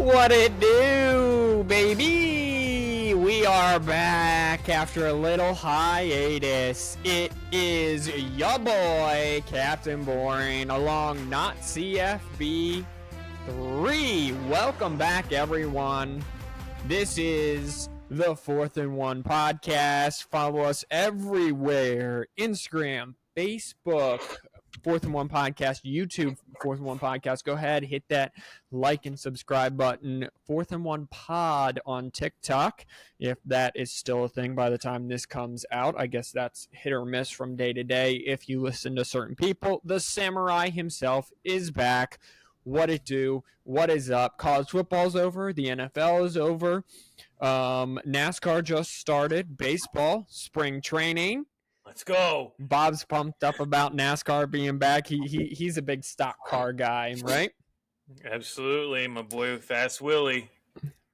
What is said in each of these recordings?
What it do, baby? We are back after a little hiatus. It is ya boy, Captain Boring, along NotCFBIII. Welcome back, everyone. This is the 4th and 1 podcast. Follow us everywhere. Instagram, Facebook, 4th and 1 podcast, YouTube, 4th and 1 podcast. Go ahead, hit that like and subscribe button. 4th and 1 pod on TikTok, if that is still a thing by the time this comes out. I guess that's hit or miss from day to day if you listen to certain people. The samurai himself is back. What it do? What is up? College football's over. The NFL is over. NASCAR just started. Baseball, spring training. Let's go. Bob's pumped up about NASCAR being back. He's a big stock car guy, right? Absolutely. My boy Fast Willie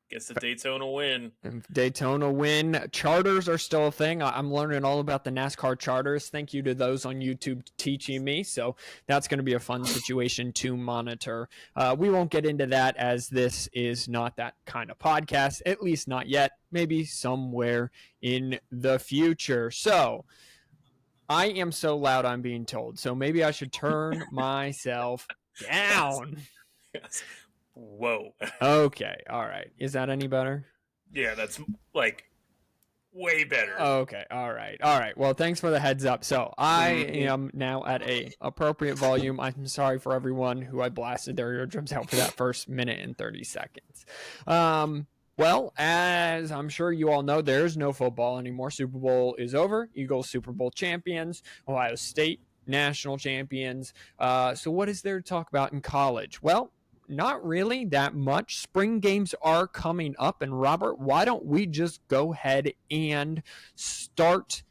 gets the Daytona win. Daytona win. Charters are still a thing. I'm learning all about the NASCAR charters. Thank you to those on YouTube teaching me. So that's going to be a fun situation to monitor. We won't get into that as this is not that kind of podcast, at least not yet. Maybe somewhere in the future. So I am so loud, I'm being told. So maybe I should turn myself down. Yes. Whoa. Okay. All right. Is that any better? Yeah, that's like way better. Okay. All right. All right. Well, thanks for the heads up. So I am now at a appropriate volume. I'm sorry for everyone who I blasted their eardrums out for that first minute and 30 seconds. Well, as I'm sure you all know, there's no football anymore. Super Bowl is over. Eagles Super Bowl champions. Ohio State national champions. So what is there to talk about in college? Well, not really that much. Spring games are coming up. And Robert, why don't we just go ahead and start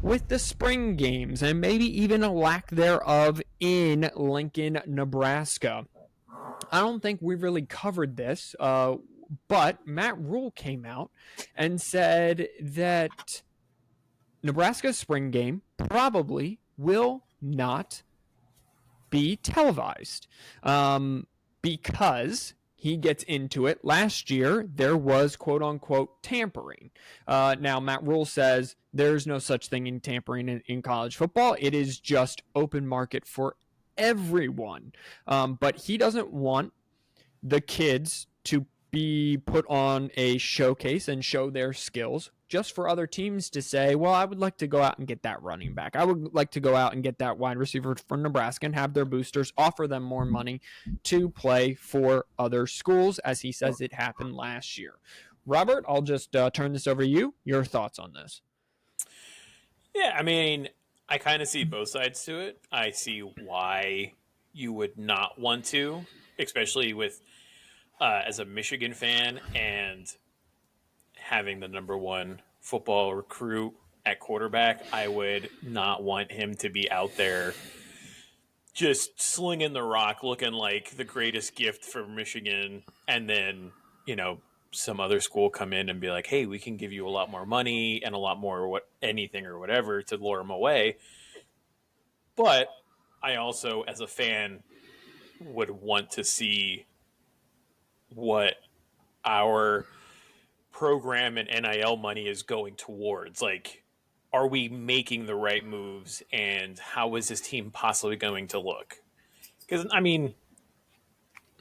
with the spring games and maybe even a lack thereof in Lincoln, Nebraska. I don't think we really covered this, but Matt Rule came out and said that Nebraska's spring game probably will not be televised because he gets into it. Last year, there was quote-unquote tampering. Now, Matt Rule says there's no such thing in tampering in college football. It is just open market for everyone. But he doesn't want the kids to be put on a showcase and show their skills just for other teams to say, well, I would like to go out and get that running back. I would like to go out and get that wide receiver from Nebraska and have their boosters offer them more money to play for other schools, as he says it happened last year. Robert, I'll just turn this over to you. Your thoughts on this? Yeah, I mean, I kind of see both sides to it. I see why you would not want to, especially with as a Michigan fan and having the number one football recruit at quarterback. I would not want him to be out there just slinging the rock, looking like the greatest gift for Michigan, and then, you know, some other school come in and be like, hey, we can give you a lot more money and a lot more anything or whatever to lure him away. But I also, as a fan, would want to see what our program and NIL money is going towards. Like, are we making the right moves, and how is this team possibly going to look? Because, I mean,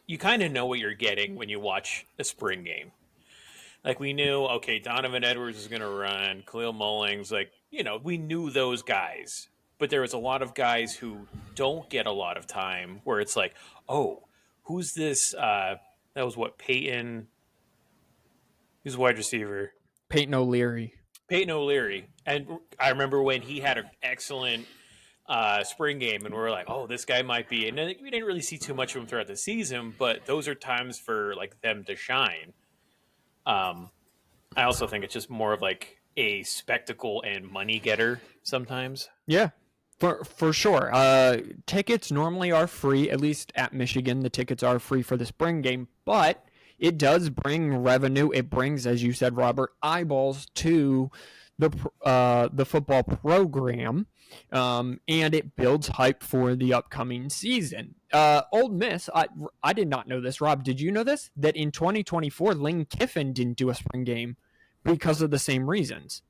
you kind of know what you're getting when you watch a spring game. Like, we knew, okay, Donovan Edwards is going to run, Khalil Mullings, like, you know, we knew those guys. But there was a lot of guys who don't get a lot of time where it's like, oh, who's this? That was what, Peyton? Who's wide receiver? Peyton O'Leary. And I remember when he had an excellent spring game, and we were like, oh, this guy might be. And we didn't really see too much of him throughout the season, but those are times for like them to shine. I also think it's just more of like a spectacle and money getter sometimes. Yeah. For sure. Tickets normally are free, at least at Michigan. The tickets are free for the spring game, but it does bring revenue. It brings, as you said, Robert, eyeballs to the football program, and it builds hype for the upcoming season. Ole Miss, I did not know this. Rob, did you know this? That in 2024, Lane Kiffin didn't do a spring game because of the same reasons.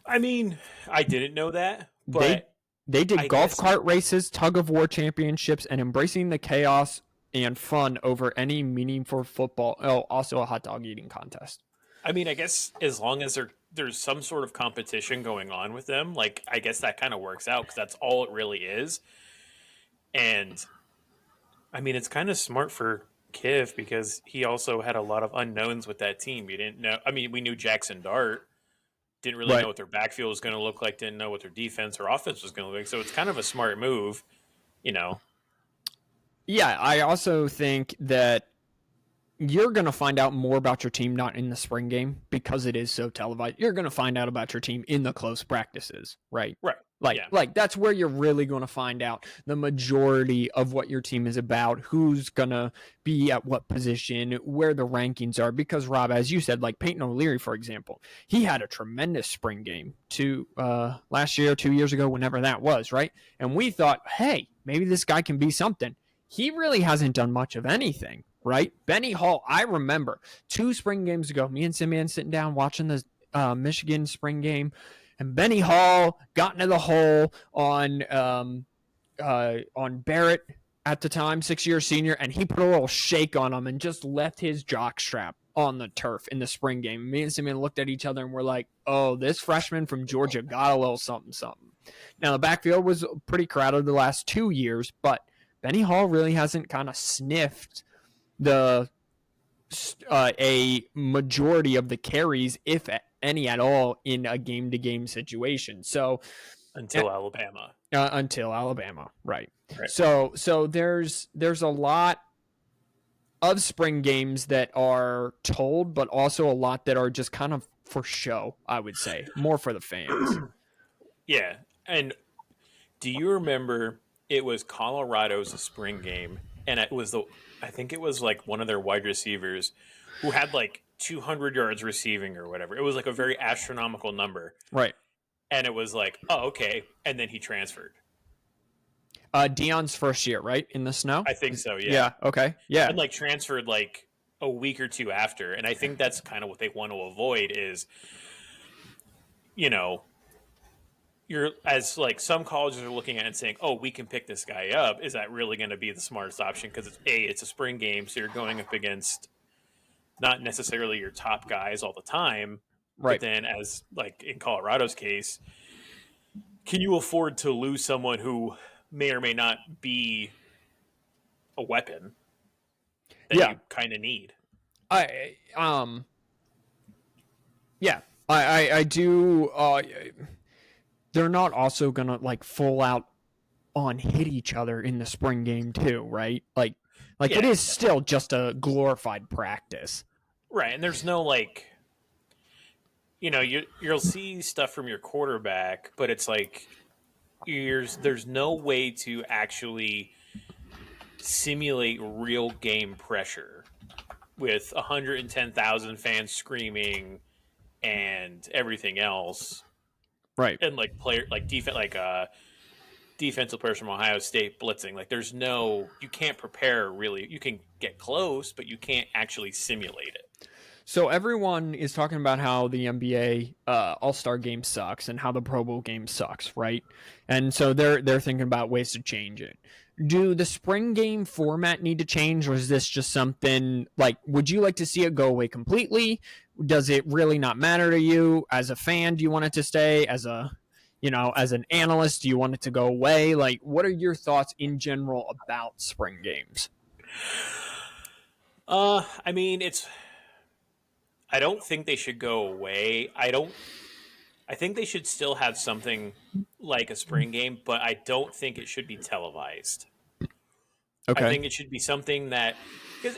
I mean, I didn't know that, They but they did I golf guess cart races, tug of war championships, and embracing the chaos and fun over any meaningful football. Oh, also a hot dog eating contest. I guess as long as there's some sort of competition going on with them, like I guess that kind of works out because that's all it really is. And I mean, it's kind of smart for Kiff because he also had a lot of unknowns with that team. You didn't know. I mean, we knew Jackson Dart didn't really know Right. what their backfield was going to look like, didn't know what their defense or offense was going to look like. So it's kind of a smart move, you know. Yeah, I also think that you're going to find out more about your team not in the spring game because it is so televised. You're going to find out about your team in the close practices, right? Right. Like, Yeah. like that's where you're really going to find out the majority of what your team is about, who's going to be at what position, where the rankings are. Because Rob, as you said, like Peyton O'Leary, for example, he had a tremendous spring game last year, 2 years ago, whenever that was, right? And we thought, hey, maybe this guy can be something. He really hasn't done much of anything, right? Benny Hall, I remember 2 spring games ago, me and Simeon sitting down watching the Michigan spring game, and Benny Hall got into the hole on Barrett at the time, 6-year senior, and he put a little shake on him and just left his jock strap on the turf in the spring game. Me and Simeon looked at each other and we're like, oh, this freshman from Georgia got a little something, something. Now, the backfield was pretty crowded the last 2 years, but Benny Hall really hasn't kind of sniffed a majority of the carries, if any at all, in a game-to-game situation. So Until Alabama. Until Alabama, right? Right. So there's a lot of spring games that are told, but also a lot that are just kind of for show. I would say more for the fans. Yeah. And do you remember it was Colorado's spring game, and I think it was like one of their wide receivers who had like 200 yards receiving or whatever. It was like a very astronomical number. Right. And it was like, oh, okay. And then he transferred. Deion's first year, right? In the snow? I think so, yeah. Yeah. Okay. Yeah. And like transferred like a week or two after. And I think that's kind of what they want to avoid is, you know, you're as like some colleges are looking at it and saying, oh, we can pick this guy up. Is that really going to be the smartest option? Because it's a spring game. So you're going up against not necessarily your top guys all the time. Right. But then as like in Colorado's case, can you afford to lose someone who may or may not be a weapon that you kind of need? I do. They're not also gonna like full out on hit each other in the spring game too, right? Like it is still just a glorified practice, right? And there's no like, you'll see stuff from your quarterback, but it's like there's no way to actually simulate real game pressure with 110,000 fans screaming and everything else, right? And like defensive players from Ohio State blitzing. Like you can't prepare really. You can get close, but you can't actually simulate it. So everyone is talking about how the NBA All-Star game sucks and how the Pro Bowl game sucks, right? And so they're thinking about ways to change it. Do the spring game format need to change, or is this just something like, would you like to see it go away completely? Does it really not matter to you as a fan? Do you want it to stay as as an analyst? Do you want it to go away? Like, what are your thoughts in general about spring games? I mean, I don't think they should go away. I think they should still have something like a spring game, but I don't think it should be televised. Okay. I think it should be something that, because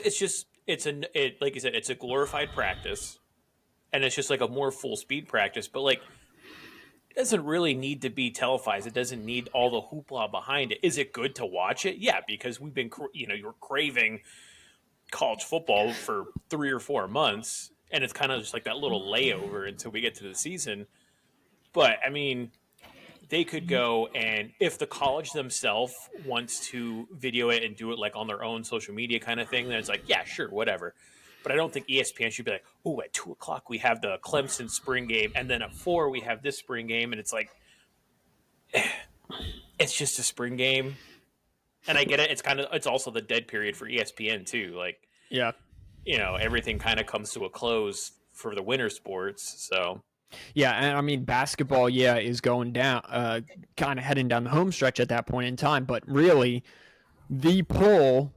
like you said, it's a glorified practice, and it's just like a more full speed practice. But like, it doesn't really need to be televised. It doesn't need all the hoopla behind it. Is it good to watch it? Yeah, because you're craving college football for 3 or 4 months. and it's kind of just like that little layover until we get to the season. But I mean, they could go, and if the college themselves wants to video it and do it like on their own social media kind of thing, then it's like, yeah, sure, whatever. But I don't think ESPN should be like, oh, at 2:00 we have the Clemson spring game, and then at 4 we have this spring game, and it's like, it's just a spring game. And I get it. It's also the dead period for ESPN too. Like, Yeah. Everything kind of comes to a close for the winter sports. So Yeah, and I mean basketball, is going down, kind of heading down the home stretch at that point in time. But really, the pull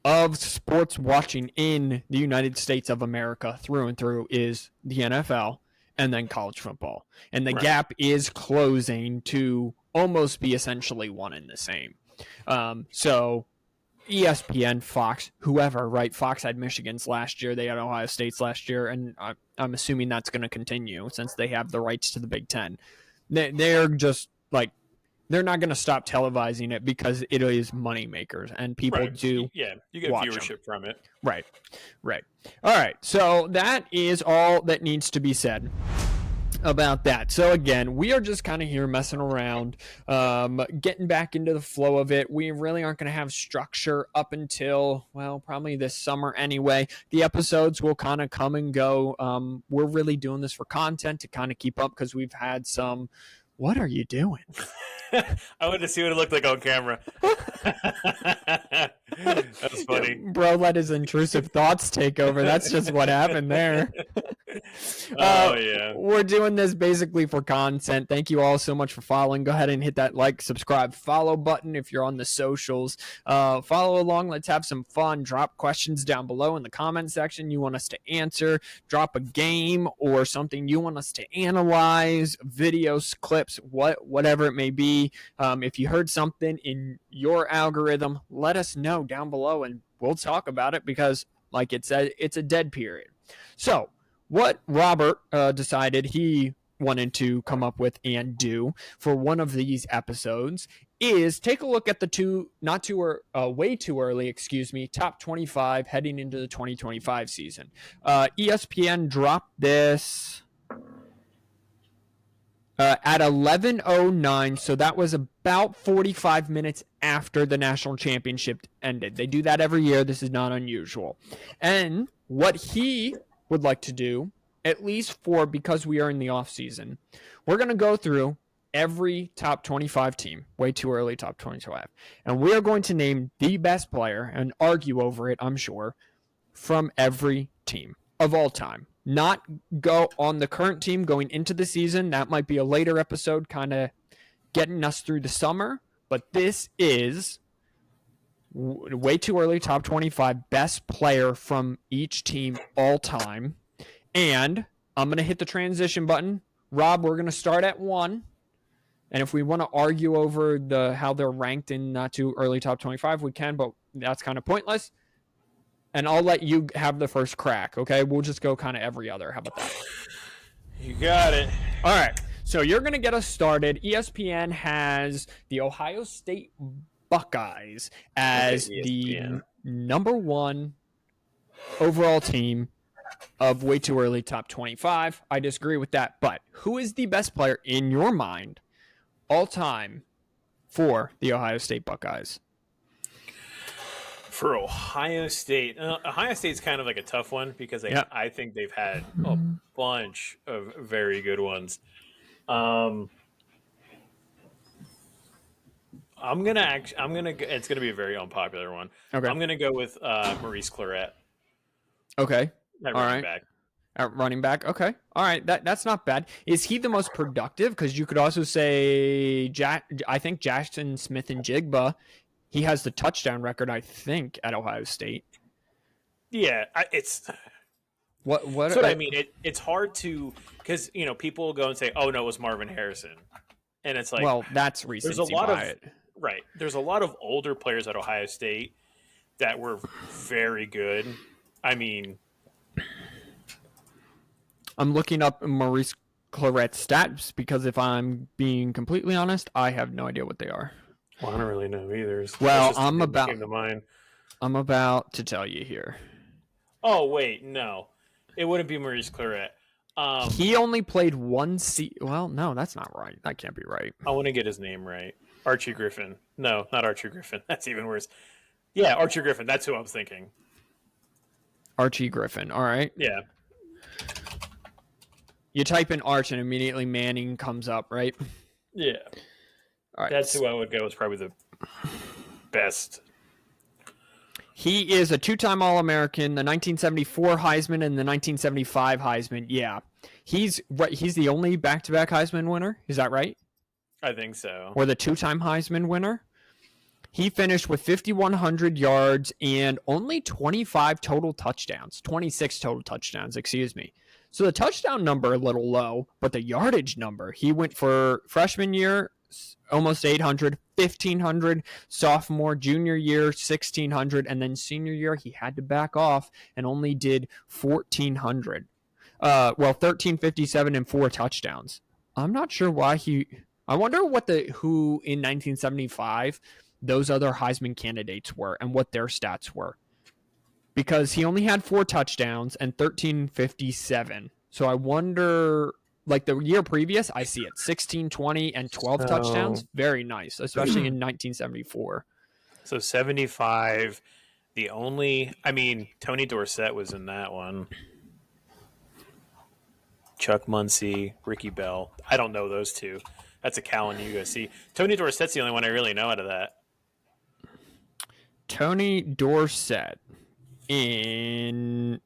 of sports watching in the United States of America through and through is the NFL and then college football, and the gap is closing to almost be essentially one and the same. So ESPN, Fox, whoever, right? Fox had Michigan's last year. They had Ohio State's last year. And I'm assuming that's going to continue since they have the rights to the Big Ten. They're just like, they're not going to stop televising it because it is money makers and people do. Yeah, you get viewership from it. Right. All right. So that is all that needs to be said about that. So again, we are just kind of here messing around, getting back into the flow of it. We really aren't going to have structure up until, well, probably this summer anyway. The episodes will kind of come and go. We're really doing this for content to kind of keep up because we've had some. What are you doing? I wanted to see what it looked like on camera. That's funny. Bro let his intrusive thoughts take over. That's just what happened there. Yeah. We're doing this basically for content. Thank you all so much for following. Go ahead and hit that like, subscribe, follow button if you're on the socials. Follow along. Let's have some fun. Drop questions down below in the comment section you want us to answer. Drop a game or something you want us to analyze, videos, clips, whatever it may be. If you heard something in your algorithm, let us know down below and we'll talk about it because, like it said, it's a dead period. So what Robert decided he wanted to come up with and do for one of these episodes is take a look at the way too early, top 25 heading into the 2025 season. ESPN dropped this at 11:09, so that was about 45 minutes after the national championship ended. They do that every year. This is not unusual. And what he would like to do, at least because we are in the off season, we're going to go through every top 25 team, way too early top 25, and we are going to name the best player and argue over it, I'm sure, from every team of all time. Not go on the current team going into the season. That might be a later episode, kind of getting us through the summer, but this is way too early top 25 best player from each team all time. And I'm going to hit the transition button. Rob, we're going to start at 1. And if we want to argue over how they're ranked in not too early top 25, we can, but that's kind of pointless. And I'll let you have the first crack, okay? We'll just go kind of every other. How about that? You got it. All right. So you're going to get us started. ESPN has the Ohio State Buckeyes as the number 1 overall team of way too early top 25. I disagree with that. But who is the best player in your mind all time for the Ohio State Buckeyes? For Ohio State, Ohio State's kind of like a tough one because I think they've had a bunch of very good ones. It's gonna be a very unpopular one. Okay. I'm gonna go with Maurice Clarett. Okay. All right. At running back. Okay. All right. That's not bad. Is he the most productive? Because you could also say I think Jackson Smith and Jigba. He has the touchdown record, I think, at Ohio State. Yeah, it's what I mean. It's hard to because people will go and say, "Oh no, it was Marvin Harrison," and it's like, well, that's recency there's a lot bias. Right. There's a lot of older players at Ohio State that were very good. I mean, I'm looking up Maurice Clarett's stats because if I'm being completely honest, I have no idea what they are. Well, I don't really know either. Well, I'm about to tell you here. Oh, wait, no. It wouldn't be Maurice Claret. He only played one Well, no, that's not right. That can't be right. I want to get his name right. Archie Griffin. No, not Archie Griffin. That's even worse. Yeah, Archie Griffin. That's who I was thinking. Archie Griffin. All right. Yeah. You type in Arch and immediately Manning comes up, right? Yeah. All right. That's who I would go as probably the best. He is a two-time All-American, the 1974 Heisman and the 1975 Heisman. Yeah. He's the only back-to-back Heisman winner. Is that right? I think so. Or the two-time Heisman winner. He finished with 5,100 yards and only 25 total touchdowns. 26 total touchdowns, excuse me. So the touchdown number a little low, but the yardage number, he went for freshman year, almost 800, 1,500, sophomore, junior year, 1,600, and then senior year, he had to back off and only did 1,400. 1,357 and 4 touchdowns. I'm not sure why I wonder who in 1975 those other Heisman candidates were and what their stats were. Because he only had 4 touchdowns and 1,357. So I wonder, like the year previous, I see it 16, 20, and 12 touchdowns. Very nice, especially in 1974. So 75, Tony Dorsett was in that one. Chuck Muncie, Ricky Bell. I don't know those two. That's a Cal and USC. Tony Dorsett's the only one I really know out of that. Tony Dorsett. In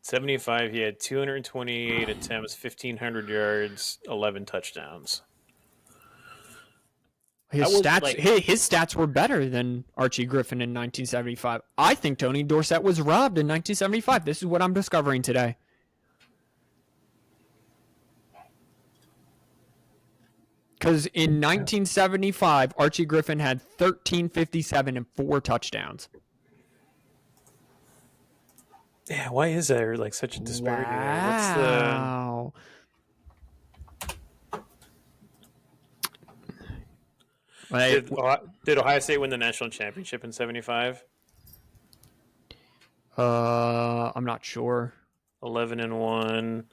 75, he had 228 attempts, 1,500 yards, 11 touchdowns. His stats were better than Archie Griffin in 1975. I think Tony Dorsett was robbed in 1975. This is what I'm discovering today. Because in 1975, Archie Griffin had 1,357 and 4 touchdowns. Yeah, why is there like such a disparity wow. there? Did Ohio State win the national championship in 75? I'm not sure. 11-1.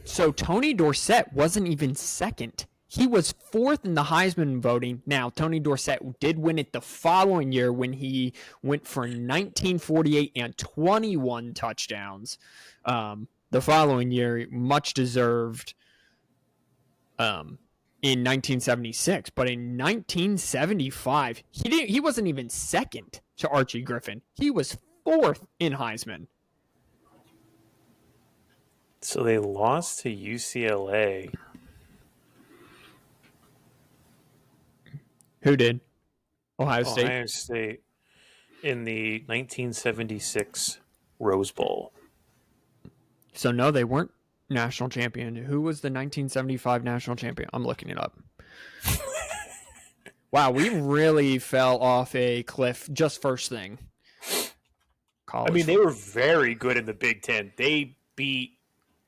So Tony Dorsett wasn't even second. He was 4th in the Heisman voting. Now, Tony Dorsett did win it the following year when he went for 1948 and 21 touchdowns. The following year, much deserved in 1976. But in 1975, he wasn't even second to Archie Griffin. He was 4th in Heisman. So they lost to UCLA. Who did? Ohio State? Ohio State in the 1976 Rose Bowl. So, no, they weren't national champion. Who was the 1975 national champion? I'm looking it up. Wow, we really fell off a cliff just first thing. They were very good in the Big Ten. They beat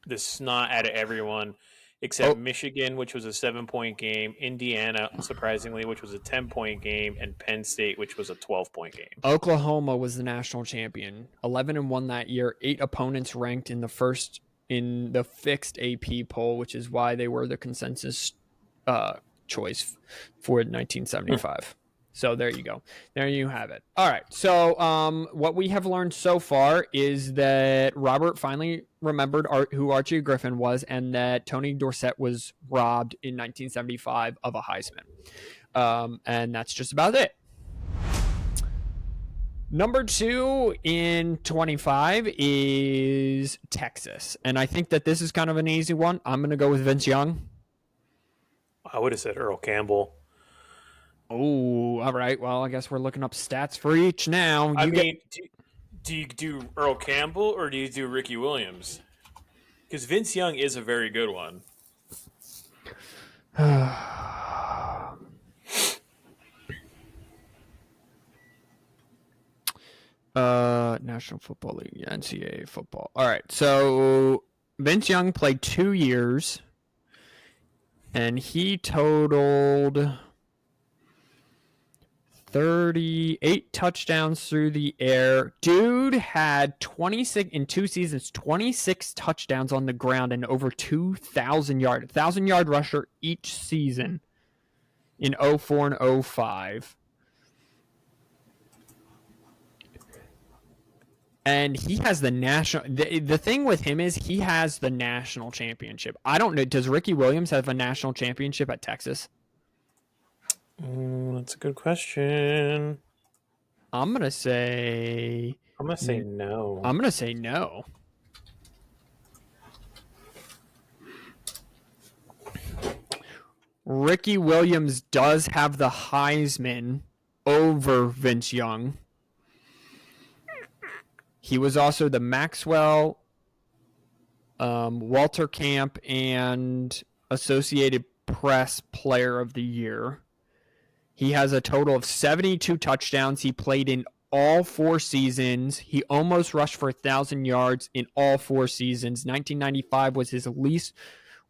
the snot out of everyone. Except Michigan, which was a 7-point game, Indiana, surprisingly, which was a 10-point game, and Penn State, which was a 12-point game. Oklahoma was the national champion, 11-1 that year. 8 opponents ranked in the fixed AP poll, which is why they were the consensus choice for 1975. So there you go. There you have it. All right. So what we have learned so far is that Robert finally remembered who Archie Griffin was and that Tony Dorsett was robbed in 1975 of a Heisman. And that's just about it. Number 2 in 25 is Texas. And I think that this is kind of an easy one. I'm going to go with Vince Young. I would have said Earl Campbell. Oh, all right. Well, I guess we're looking up stats for each now. Do you do Earl Campbell or do you do Ricky Williams? Because Vince Young is a very good one. National Football League, NCAA football. All right. So Vince Young played 2 years, and he totaled 38 touchdowns through the air. Dude had 26 in 2 seasons, 26 touchdowns on the ground and over 2,000 yards. 1,000-yard rusher each season in 04 and 05. And he has the national. The thing with him is he has the national championship. I don't know. Does Ricky Williams have a national championship at Texas? That's a good question. I'm gonna say no. I'm gonna say no. Ricky Williams does have the Heisman over Vince Young. He was also the Maxwell, Walter Camp, and Associated Press Player of the Year. He has a total of 72 touchdowns. He played in all 4 seasons. He almost rushed for 1,000 yards in all 4 seasons. 1995 was his least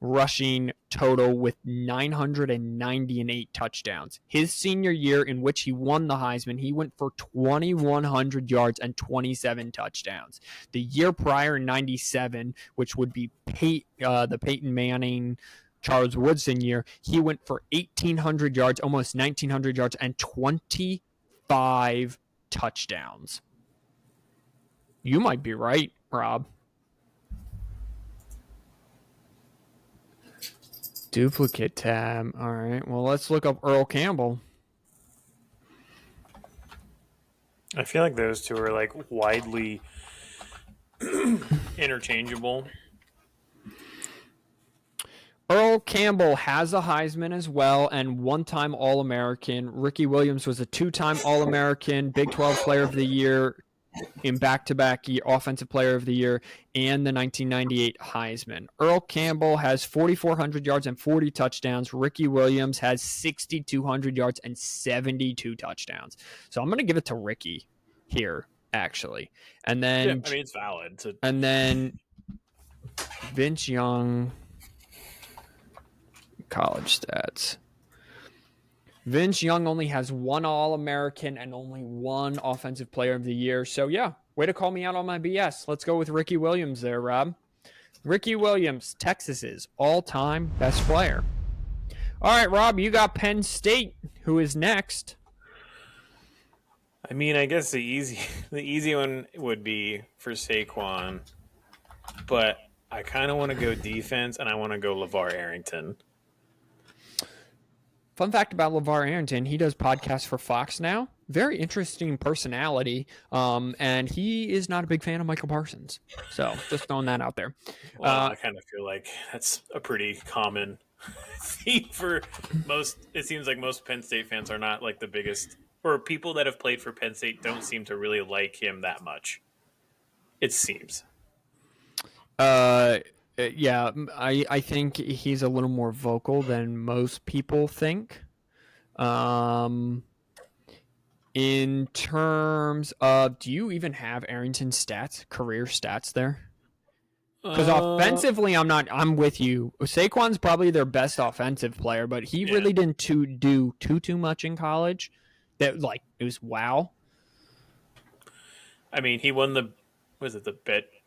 rushing total with 998 touchdowns. His senior year, in which he won the Heisman, he went for 2,100 yards and 27 touchdowns. The year prior, in 97, which would be the Peyton Manning, Charles Woodson year, he went for 1,800 yards, almost 1,900 yards, and 25 touchdowns. You might be right, Rob. Duplicate tab. All right. Well, let's look up Earl Campbell. I feel like those two are like widely interchangeable. Earl Campbell has a Heisman as well and one-time All-American. Ricky Williams was a 2-time All-American, Big 12 Player of the Year in back-to-back Offensive Player of the Year, and the 1998 Heisman. Earl Campbell has 4,400 yards and 40 touchdowns. Ricky Williams has 6,200 yards and 72 touchdowns. So I'm going to give it to Ricky here, actually. And then, I mean, it's valid. And then Vince Young, college stats. Vince Young only has 1 All-American and only 1 Offensive Player of the Year. So, yeah, way to call me out on my BS. Let's go with Ricky Williams there, Rob. Ricky Williams, Texas's all-time best player. All right, Rob, you got Penn State. Who is next? I mean, I guess the easy one would be for Saquon, but I kind of want to go defense, and I want to go LeVar Arrington. Fun fact about LeVar Arrington, he does podcasts for Fox now. Very interesting personality, and he is not a big fan of Michael Parsons. So just throwing that out there. Well, I kind of feel like that's a pretty common theme for most. It seems like most Penn State fans are not like the biggest, or people that have played for Penn State don't seem to really like him that much. It seems. Yeah, I think he's a little more vocal than most people think. In terms of, do you even have Arrington's stats, career stats there? Because offensively, I'm with you. Saquon's probably their best offensive player, but he really didn't do too much in college. That it was wow. I mean, he won the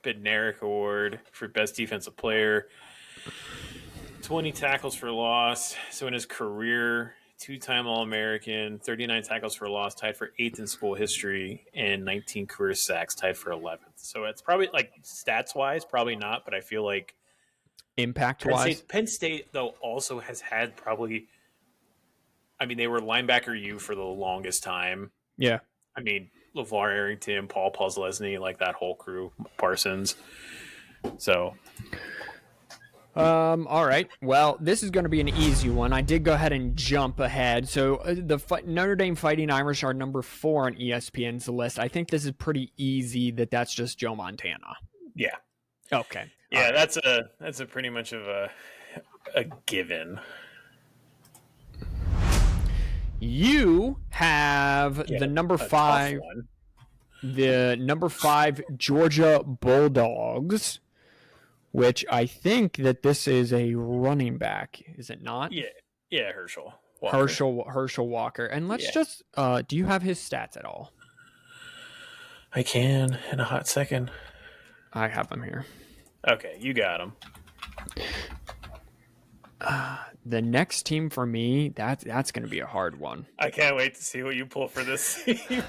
Bednarik Award for Best Defensive Player. 20 tackles for loss. So in his career, 2-time All-American, 39 tackles for loss, tied for 8th in school history, and 19 career sacks, tied for 11th. So it's probably, stats-wise, probably not, but I feel like impact-wise. Penn State, though, also has had probably – I mean, they were linebacker U for the longest time. Yeah. I mean, LeVar Arrington, Paul Postlesny, that whole crew, Parsons. So, all right. Well, this is going to be an easy one. I did go ahead and jump ahead. So the Notre Dame Fighting Irish are number 4 on ESPN's list. I think this is pretty easy. That's just Joe Montana. Yeah. Okay. Yeah, right. That's a pretty much of a given. You have the number 5. The number 5 Georgia Bulldogs, which I think that this is a running back, is it not? Yeah, Herschel Walker. Herschel Walker. And let's just do you have his stats at all? I can in a hot second. I have them here. Okay, you got him. The next team for me, that's going to be a hard one. I can't wait to see what you pull for this team.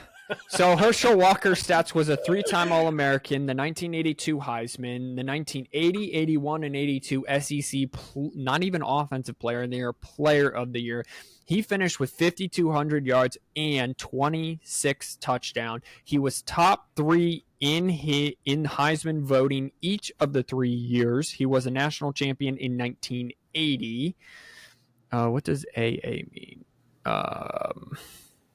So Herschel Walker's stats was a 3-time All-American, the 1982 Heisman, the 1980, 81, and 82 SEC, not even Offensive Player of the Year, Player of the Year. He finished with 5,200 yards and 26 touchdowns. He was top 3 in Heisman voting each of the 3 years. He was a national champion in 1980. What does AA mean?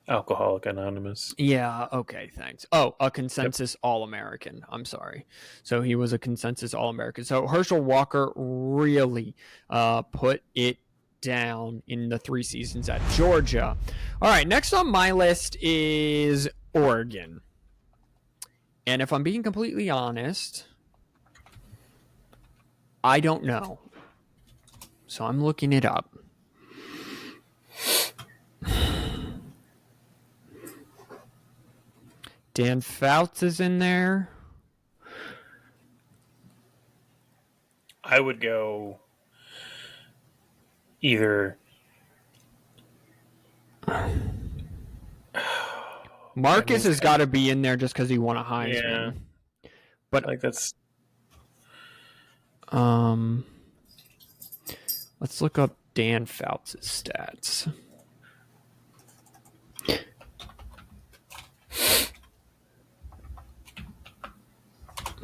Alcoholic Anonymous. Yeah, okay, thanks. Oh, a consensus All-American. I'm sorry. So he was a consensus All-American. So Herschel Walker really put it down in the 3 seasons at Georgia. All right, next on my list is Oregon. And if I'm being completely honest, I don't know. So I'm looking it up. Dan Fouts is in there. I would go either Marcus has got to be in there just because he won a Heisman. Yeah. But like that's let's look up Dan Fouts' stats.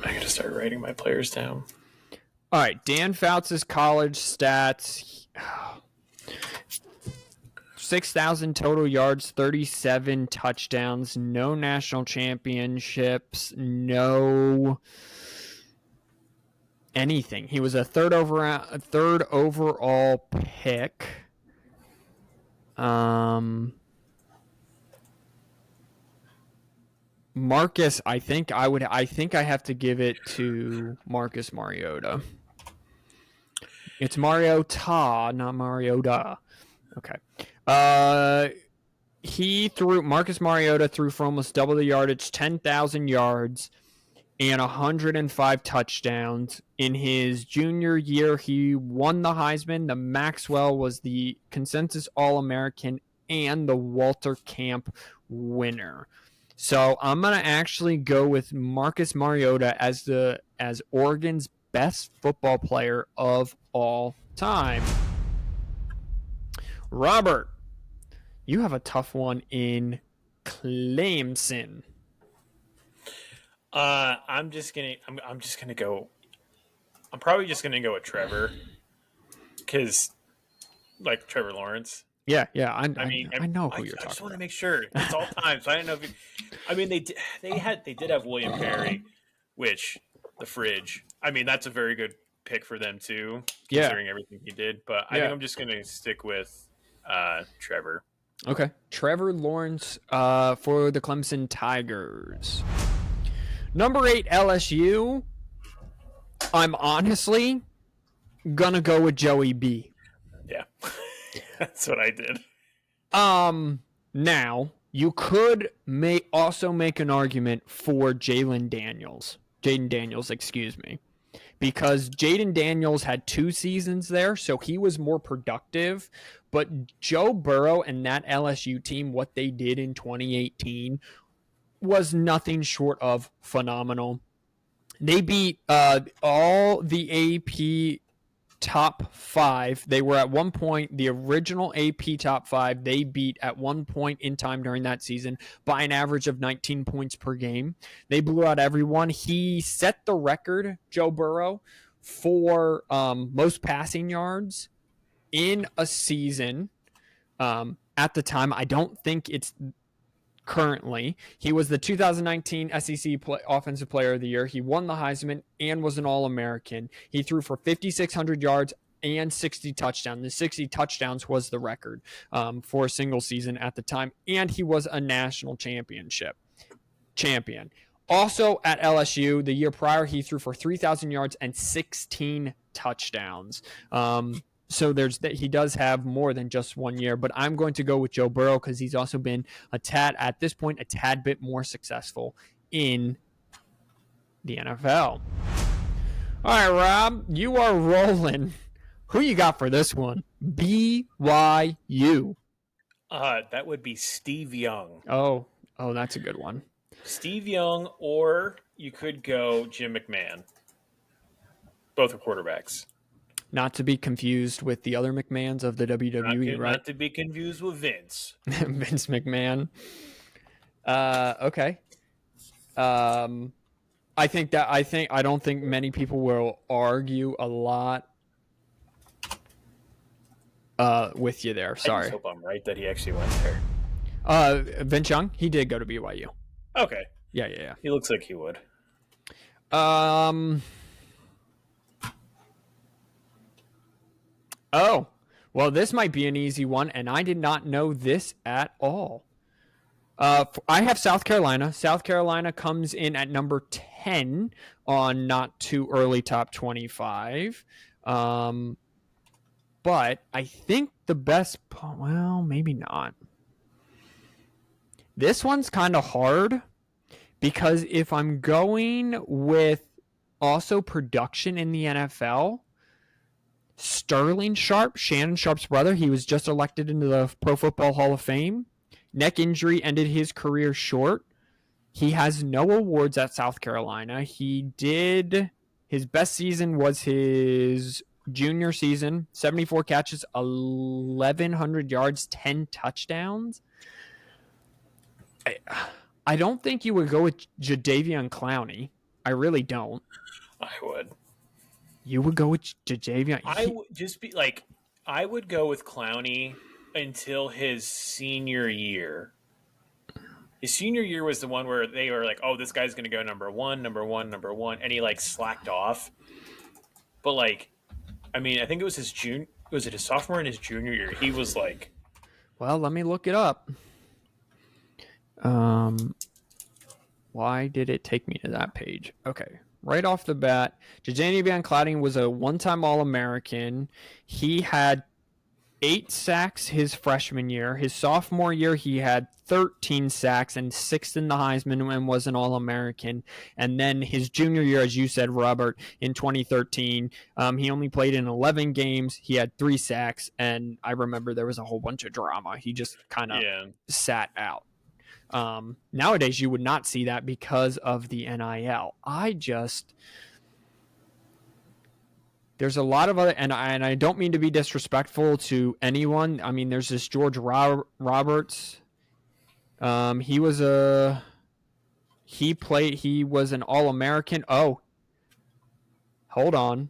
I gotta start writing my players down. All right, Dan Fouts' college stats: 6,000 total yards, 37 touchdowns, no national championships, no anything. He was a third overall pick. Marcus, I think I have to give it to Marcus Mariota. It's Mariota, not Mariota. Okay. Marcus Mariota threw for almost double the yardage, 10,000 yards and 105 touchdowns. In his junior year, he won the Heisman. The Maxwell was the consensus All-American and the Walter Camp winner. So I'm going to actually go with Marcus Mariota as Oregon's best football player of all time. Robert, you have a tough one in Clemson. I'm probably just gonna go with Trevor, because like Trevor Lawrence. Yeah, I know who you're talking about. I just want to make sure it's all time. So I don't know if they did have William Perry, which the fridge. I mean, that's a very good pick for them too, considering everything he did. But I think I'm just gonna stick with Trevor. Okay, Trevor Lawrence for the Clemson Tigers. Number 8 LSU. I'm honestly gonna go with Joey B. Yeah. That's what I did. Now you could also make an argument for Jaden Daniels, because Jaden Daniels had 2 seasons there, so he was more productive. But Joe Burrow and that LSU team, what they did in 2018 was nothing short of phenomenal. They beat all the AP top 5. They were at one point the original AP top 5. They beat at one point in time during that season by an average of 19 points per game. They blew out everyone. He set the record, Joe Burrow, for most passing yards in a season. At the time, I don't think it's currently. He was the 2019 SEC Offensive Player of the Year. He won the Heisman and was an All-American. He threw for 5,600 yards and 60 touchdowns. The 60 touchdowns was the record for a single season at the time, and he was a national champion. Also at LSU, the year prior, he threw for 3,000 yards and 16 touchdowns. So there's that he does have more than just 1 year, but I'm going to go with Joe Burrow because he's also been a tad bit more successful in the NFL. All right, Rob, you are rolling. Who you got for this one? BYU. That would be Steve Young. Oh, that's a good one. Steve Young, or you could go Jim McMahon. Both are quarterbacks. Not to be confused with the other McMahons of the WWE, right? Not to be confused with Vince. Vince McMahon. Okay. I don't think many people will argue a lot with you there. Sorry. I just hope I'm right that he actually went there. Vince Young, he did go to BYU. Okay. Yeah. He looks like he would. Oh, well, this might be an easy one, and I did not know this at all. I have South Carolina. South Carolina comes in at number 10 on Not Too Early Top 25. But I think the best, well, maybe not. This one's kind of hard because if I'm going with also production in the NFL, Sterling Sharp, Shannon Sharp's brother, he was just elected into the Pro Football Hall of Fame. Neck injury ended his career short. He has no awards at South Carolina. His best season was his junior season, 74 catches, 1,100 yards, 10 touchdowns. I don't think you would go with Jadeveon Clowney. I really don't. I would. You would go with Jadeveon? I would go with Clowney until his senior year. His senior year was the one where they were like, oh, this guy's going to go number one, and he slacked off. But I think it was his was it his sophomore and his junior year? He was like, well, let me look it up. Why did it take me to that page? Okay. Right off the bat, Jadeveon Clowney was a one-time All-American. He had 8 sacks his freshman year. His sophomore year, he had 13 sacks and 6th in the Heisman and was an All-American. And then his junior year, as you said, Robert, in 2013, he only played in 11 games. He had 3 sacks, and I remember there was a whole bunch of drama. He just kind of sat out. Nowadays, you would not see that because of the NIL. There's a lot of other, and I don't mean to be disrespectful to anyone. I mean, there's this George Roberts. He was an All-American. Oh, hold on.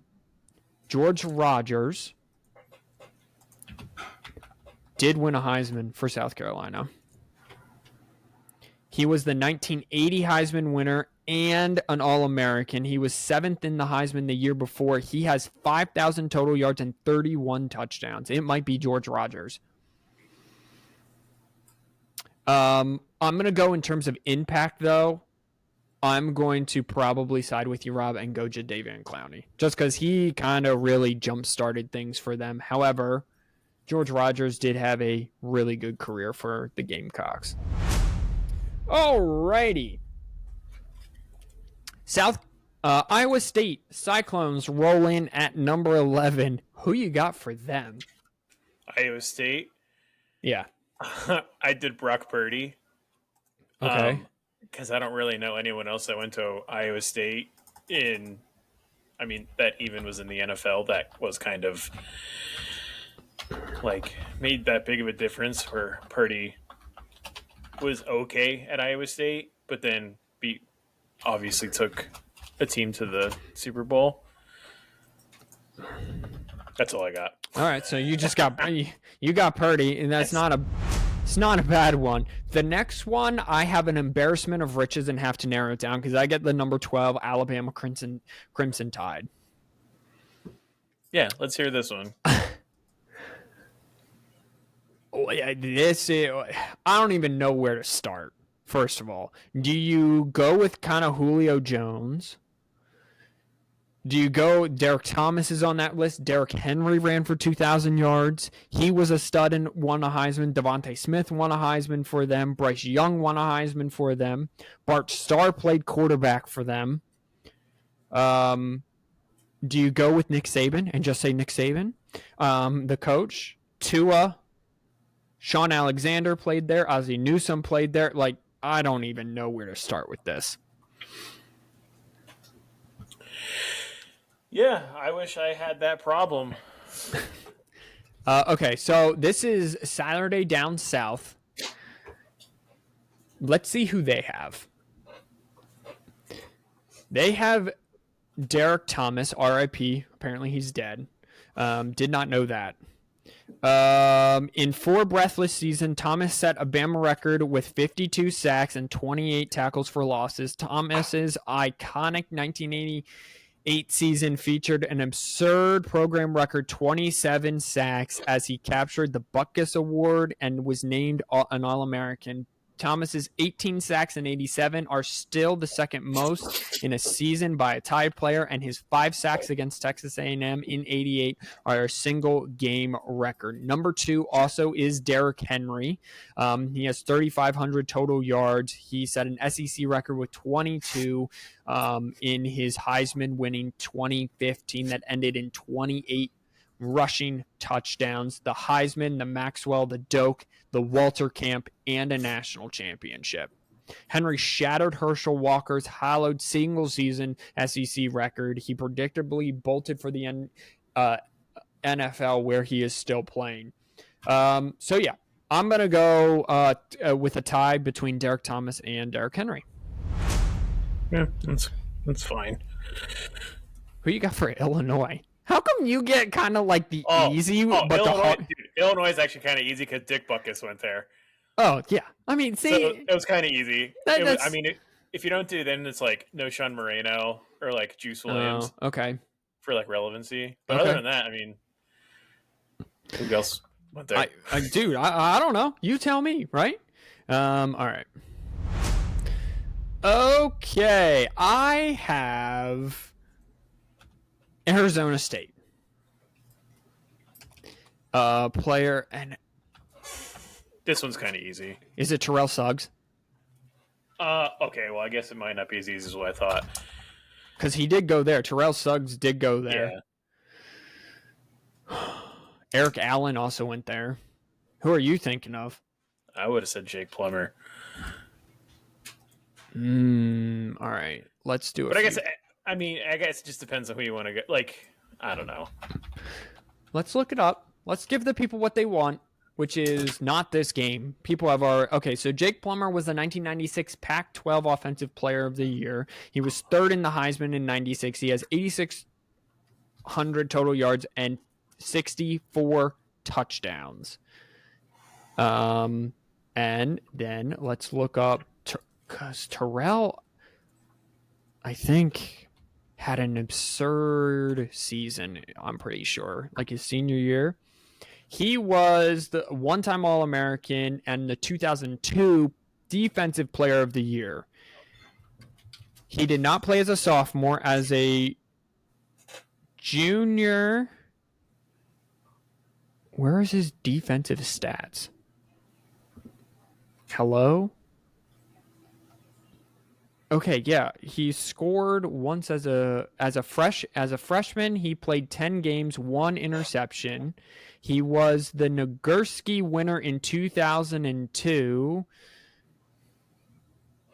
George Rogers did win a Heisman for South Carolina. He was the 1980 Heisman winner and an All-American. He was 7th in the Heisman the year before. He has 5,000 total yards and 31 touchdowns. It might be George Rogers. I'm going to go in terms of impact, though. I'm going to probably side with you, Rob, and go Jadeveon Clowney. Just because he kind of really jump-started things for them. However, George Rogers did have a really good career for the Gamecocks. Alrighty. Iowa State Cyclones roll in at number 11. Who you got for them? Iowa State? Yeah. I did Brock Purdy. Okay. Because I don't really know anyone else that went to Iowa State that even was in the NFL that was kind of made that big of a difference where Purdy was okay at Iowa State, but then obviously took a team to the Super Bowl. That's all I got. All right, so you just got Purdy, and it's not a bad one. The next one, I have an embarrassment of riches and have to narrow it down because I get the number 12 Alabama Crimson Tide. Yeah, let's hear this one. I don't even know where to start. First of all, do you go with kind of Julio Jones? Do you go? Derek Thomas is on that list. Derrick Henry ran for 2,000 yards. He was a stud and won a Heisman. Devontae Smith won a Heisman for them. Bryce Young won a Heisman for them. Bart Starr played quarterback for them. Do you go with Nick Saban and just say Nick Saban? The coach, Tua, Sean Alexander played there. Ozzie Newsome played there. Like, I don't even know where to start with this. Yeah, I wish I had that problem. Okay, so this is Saturday Down South. Let's see who they have. They have Derek Thomas, RIP. Apparently he's dead. Did not know that. In 4 breathless seasons, Thomas set a Bama record with 52 sacks and 28 tackles for losses. Thomas's iconic 1988 season featured an absurd program record 27 sacks as he captured the Butkus Award and was named an All-American. Thomas's 18 sacks in 87 are still the second most in a season by a tied player, and his 5 sacks against Texas A&M in 88 are a single game record. Number 2 also is Derrick Henry. He has 3,500 total yards. He set an SEC record with 22 in his Heisman winning 2015 that ended in 28 rushing touchdowns, the Heisman, the Maxwell, the Doak, the Walter Camp, and a national championship. Henry shattered Herschel Walker's hallowed single-season SEC record. He predictably bolted for the NFL, where he is still playing. So, yeah, I'm going to go with a tie between Derek Thomas and Derrick Henry. Yeah, that's fine. Who you got for Illinois? How come you get kind of like the easy, but Illinois, the hard? Dude, Illinois is actually kind of easy because Dick Butkus went there. Oh yeah, I mean, see, so it was kind of easy. If you don't do, then it's like no Sean Moreno or like Juice Williams. Okay. For like relevancy, but other than that, I mean, who else went there? I don't know. You tell me, right? All right. Okay, I have Arizona State. Player, and this one's kind of easy. Is it Terrell Suggs? Okay, well, I guess it might not be as easy as what I thought. Because he did go there. Terrell Suggs did go there. Yeah. Eric Allen also went there. Who are you thinking of? I would have said Jake Plummer. All right. Let's do it. But I guess it just depends on who you want to get. Like, I don't know. Let's look it up. Let's give the people what they want, which is not this game. People have so Jake Plummer was the 1996 Pac-12 Offensive Player of the Year. He was 3rd in the Heisman in 96. He has 8,600 total yards and 64 touchdowns. And then let's look up, because Terrell, I think, had an absurd season, I'm pretty sure, like his senior year. He was the one-time All-American and the 2002 Defensive Player of the Year. He did not play as a sophomore. As a junior, where is his defensive stats? Hello? Okay, yeah, he scored once as a freshman. He played 10 games, 1 interception. He was the Nagurski winner in 2002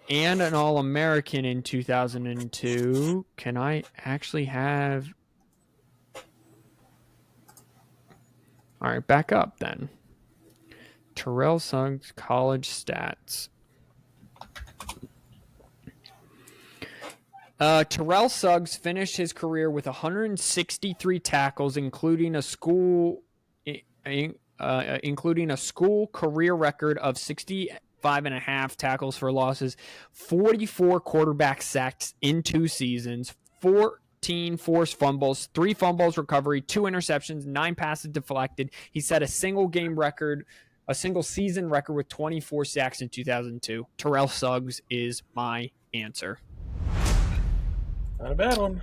and an All-American in 2002. Can I actually have... All right, back up then. Terrell Suggs college stats. Terrell Suggs finished his career with 163 tackles, including a school career record of 65.5 tackles for losses, 44 quarterback sacks in 2 seasons, 14 forced fumbles, 3 fumbles recovery, 2 interceptions, 9 passes deflected. He set a single season record with 24 sacks in 2002. Terrell Suggs is my answer. Not a bad one.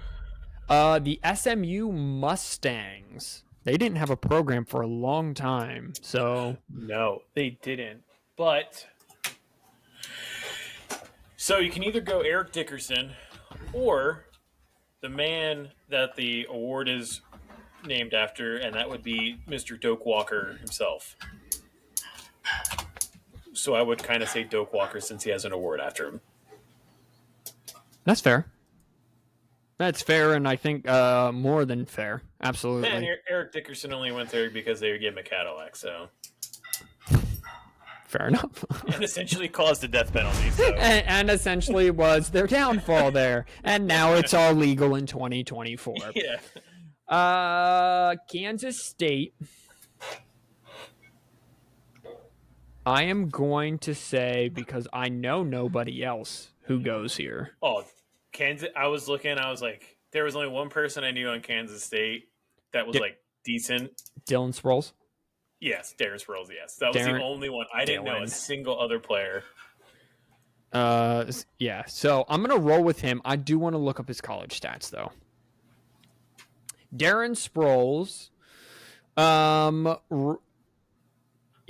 The SMU Mustangs. They didn't have a program for a long time, so No, they didn't. But so you can either go Eric Dickerson or the man that the award is named after, and that would be Mr. Doak Walker himself. So I would kind of say Doak Walker since he has an award after him. that's fair. That's fair, and I think more than fair. Absolutely. And Eric Dickerson only went there because they gave him a Cadillac, so. Fair enough. And essentially caused a death penalty. So. and essentially was their downfall there. And now it's all legal in 2024. Yeah. Kansas State. I am going to say, because I know nobody else who goes here. Oh, Kansas. I was looking. I was like, there was only one person I knew on Kansas State that was like decent. Dylan Sproles. Yes, Darren Sproles. Yes, that was the only one. I didn't know a single other player. Yeah. So I'm gonna roll with him. I do want to look up his college stats though. Darren Sproles.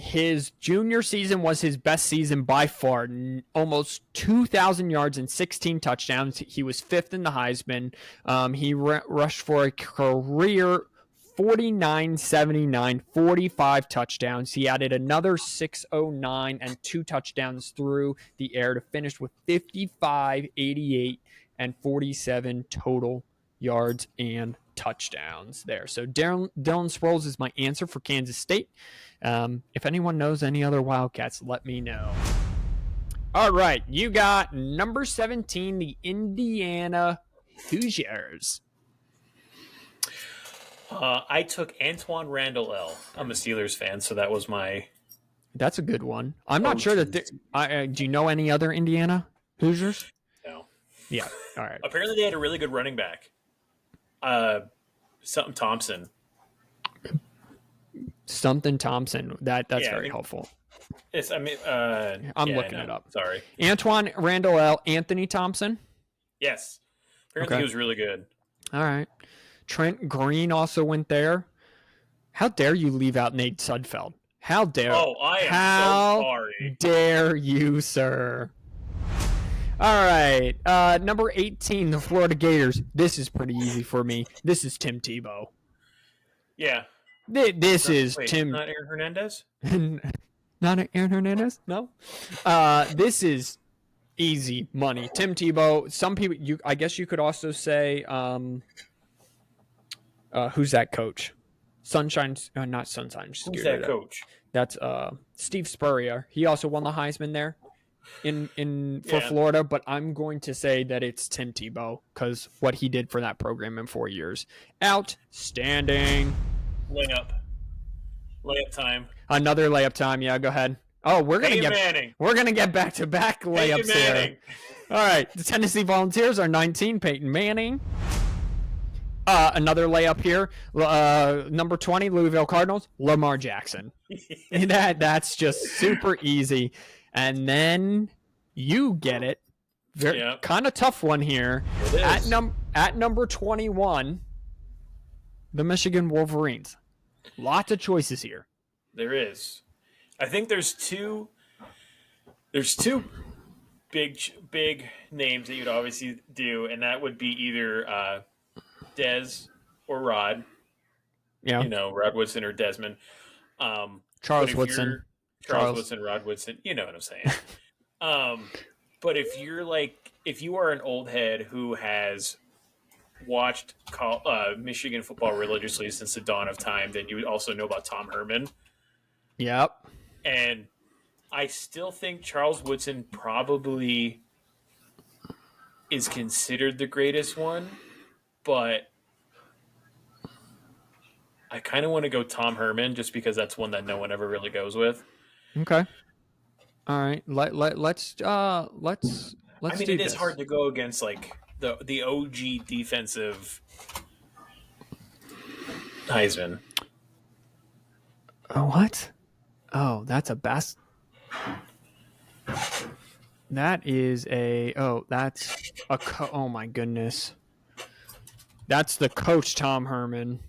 His junior season was his best season by far. Almost 2,000 yards and 16 touchdowns. He was fifth in the Heisman. He rushed for a career 49, 79, 45 touchdowns. He added another 609 and 2 touchdowns through the air to finish with 55, 88, and 47 total yards and touchdowns there. So Dylan Sproles is my answer for Kansas State. If anyone knows any other Wildcats, let me know. All right, you got number 17, the Indiana Hoosiers. I took Antoine Randall L. I'm a Steelers fan, so that was my. That's a good one. I'm not sure that. Do you know any other Indiana Hoosiers? No. Yeah. All right. Apparently, they had a really good running back. Something Thompson. Something Thompson. That's very helpful. It's. I'm looking it up. Sorry. Antoine Randall L. Anthony Thompson. Yes. Apparently, he was really good. All right. Trent Green also went there. How dare you leave out Nate Sudfeld? How dare? Oh, I am so sorry. How dare you, sir? All right. Number 18, the Florida Gators. This is pretty easy for me. This is Tim Tebow. Yeah. This is Tim. Not Aaron Hernandez? Not Aaron Hernandez? No. This is easy money. Tim Tebow. Some people, I guess you could also say, who's that coach? Not Sunshine. Who's that coach? That's Steve Spurrier. He also won the Heisman there for Florida, but I'm going to say that it's Tim Tebow because what he did for that program in 4 years. Outstanding. Layup time. Another layup time. Yeah, go ahead. Oh, we're gonna get back-to-back layups here. All right, the Tennessee Volunteers are 19. Peyton Manning. Another layup here. Number 20, Louisville Cardinals, Lamar Jackson. That's just super easy. And then you get it. Kind of tough one here. At number 21, the Michigan Wolverines. Lots of choices here. There is. I think there's two big names that you'd obviously do, and that would be either Dez or Rod. Yeah. Rod Woodson or Desmond. Charles Woodson. Charles Woodson, Rod Woodson. You know what I'm saying. But if you are an old head who has watched Michigan football religiously since the dawn of time, then you would also know about Tom Herman. Yep. And I still think Charles Woodson probably is considered the greatest one, but I kind of want to go Tom Herman just because that's one that no one ever really goes with. Okay. All right. Let's I mean, do it this. is hard to go against like the OG defensive Heisman. Oh, what? Oh, that's a best. That is a. Oh, that's a. Oh my goodness. That's the coach, Tom Herman.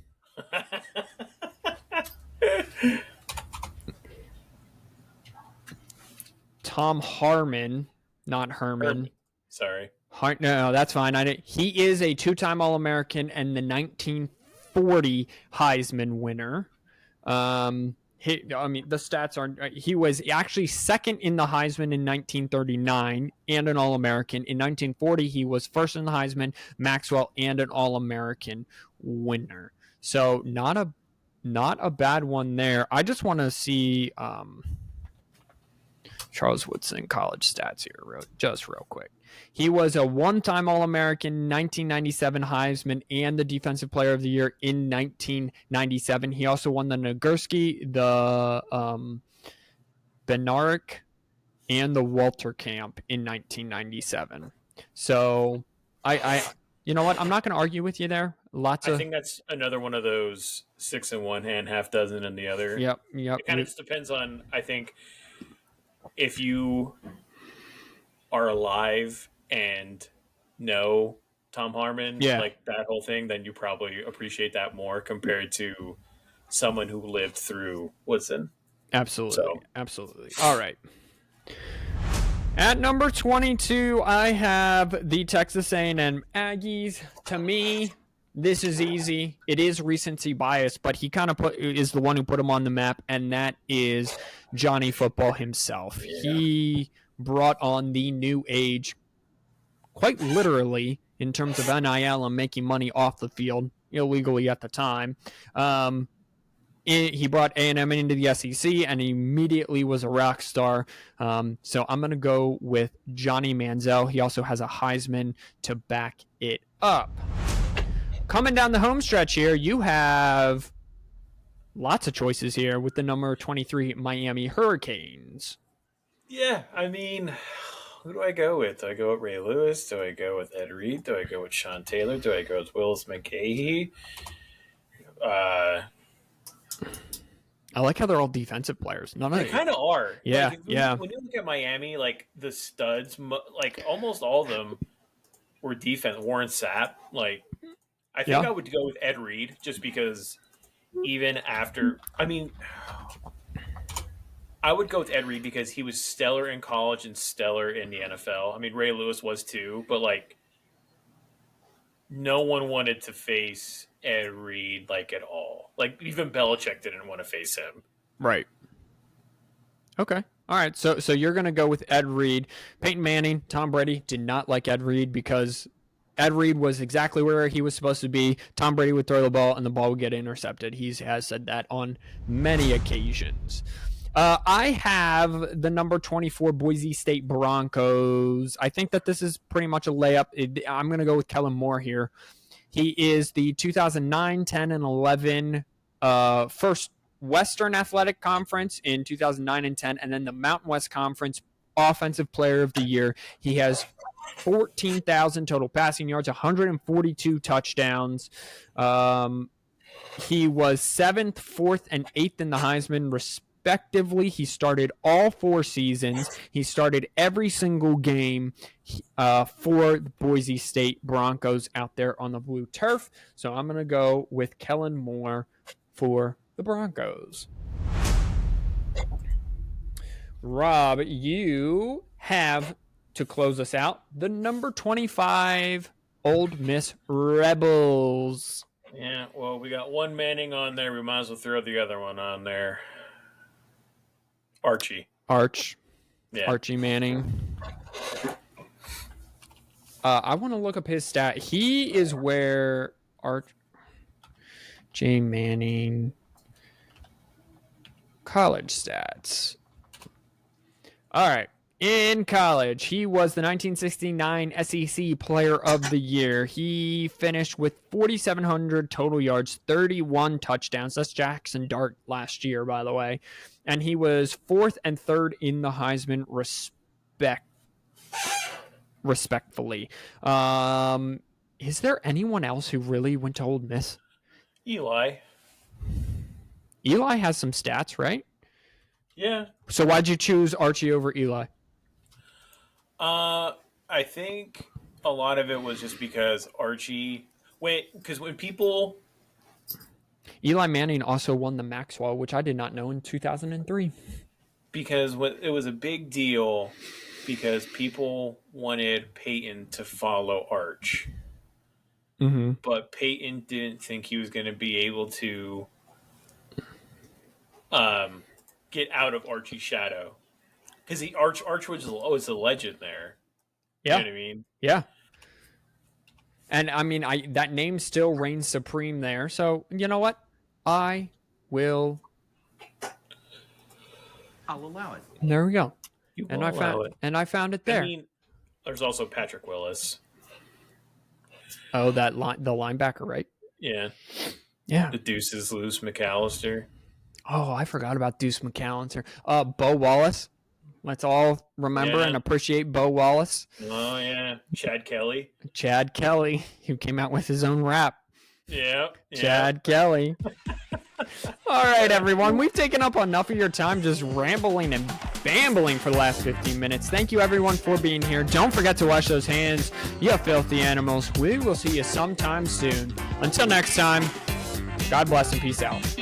Tom Harmon, not Herman. Sorry. No, that's fine. He is a two-time All-American and the 1940 Heisman winner. The stats are. He was actually second in the Heisman in 1939 and an All-American. In 1940, he was first in the Heisman, Maxwell, and an All-American winner. So not a bad one there. I just want to see Charles Woodson college stats here, just real quick. He was a one-time All-American, 1997 Heisman, and the Defensive Player of the Year in 1997. He also won the Nagurski, the Bednarik, and the Walter Camp in 1997. So, you know what? I'm not going to argue with you there. I think that's another one of those 6 in one hand, half dozen in the other. Yep. It kind of just depends on, I think, if you are alive and know Tom Harmon, like that whole thing, then you probably appreciate that more compared to someone who lived through Woodson. Absolutely. Absolutely. All right. At number 22, I have the Texas A&M Aggies. To me, this is easy. It is recency bias, but he kind of is the one who put him on the map, and that is Johnny Football himself. Yeah. He brought on the new age, quite literally, in terms of NIL and making money off the field, illegally at the time. He brought A&M into the SEC and he immediately was a rock star. So I'm going to go with Johnny Manziel. He also has a Heisman to back it up. Coming down the home stretch here, you have lots of choices here with the number 23 Miami Hurricanes. Yeah, I mean, who do I go with? Do I go with Ray Lewis? Do I go with Ed Reed? Do I go with Sean Taylor? Do I go with Willis McGahee? I like how they're all defensive players. They kind of are. Yeah, When you look at Miami, like the studs, like almost all of them were defense. Warren Sapp, like I think I would go with Ed Reed just because even after, I would go with Ed Reed because he was stellar in college and stellar in the NFL. I mean, Ray Lewis was too, but like no one wanted to face Ed Reed like at all. Like even Belichick didn't want to face him. Right. Okay. All right. So you're going to go with Ed Reed. Peyton Manning, Tom Brady did not like Ed Reed because Ed Reed was exactly where he was supposed to be. Tom Brady would throw the ball and the ball would get intercepted. He has said that on many occasions. I have the number 24 Boise State Broncos. I think that this is pretty much a layup. I'm going to go with Kellen Moore here. He is the 2009, 10, and 11 first Western Athletic Conference in 2009 and 10, and then the Mountain West Conference Offensive Player of the Year. He has 14,000 total passing yards, 142 touchdowns. He was 7th, 4th, and 8th in the Heisman, respectively. He started all 4 seasons. He started every single game for the Boise State Broncos out there on the blue turf. So I'm going to go with Kellen Moore for the Broncos. Rob, you have to close us out the number 25 Ole Miss Rebels. Yeah, well, we got one Manning on there. We might as well throw the other one on there. Archie Manning. I want to look up his stat. He is where J. Manning college stats. All right. In college, he was the 1969 SEC Player of the Year. He finished with 4,700 total yards, 31 touchdowns. That's Jackson Dart last year, by the way. And he was 4th and 3rd in the Heisman respectfully. Is there anyone else who really went to Ole Miss? Eli has some stats, right? Yeah. So why'd you choose Archie over Eli? I think a lot of it was just because Archie, Because when people, Eli Manning also won the Maxwell, which I did not know, in 2003. because it was a big deal because people wanted Peyton to follow Arch. Mm-hmm. But Peyton didn't think he was going to be able to get out of Archie's shadow. Because Arch was a legend there. Yeah. You know what I mean? Yeah. And I mean, that name still reigns supreme there. So you know what? I'll allow it. There we go. I found it there. I mean, there's also Patrick Willis. Oh, the linebacker, right? Yeah. Yeah. The Deuces Lewis McAllister. Oh, I forgot about Deuce McAllister. Bo Wallace. Let's all remember and appreciate Bo Wallace. Oh, yeah. Chad Kelly, who came out with his own rap. Yeah. Chad Kelly. All right, everyone. We've taken up enough of your time just rambling and bambling for the last 15 minutes. Thank you, everyone, for being here. Don't forget to wash those hands, you filthy animals. We will see you sometime soon. Until next time, God bless and peace out.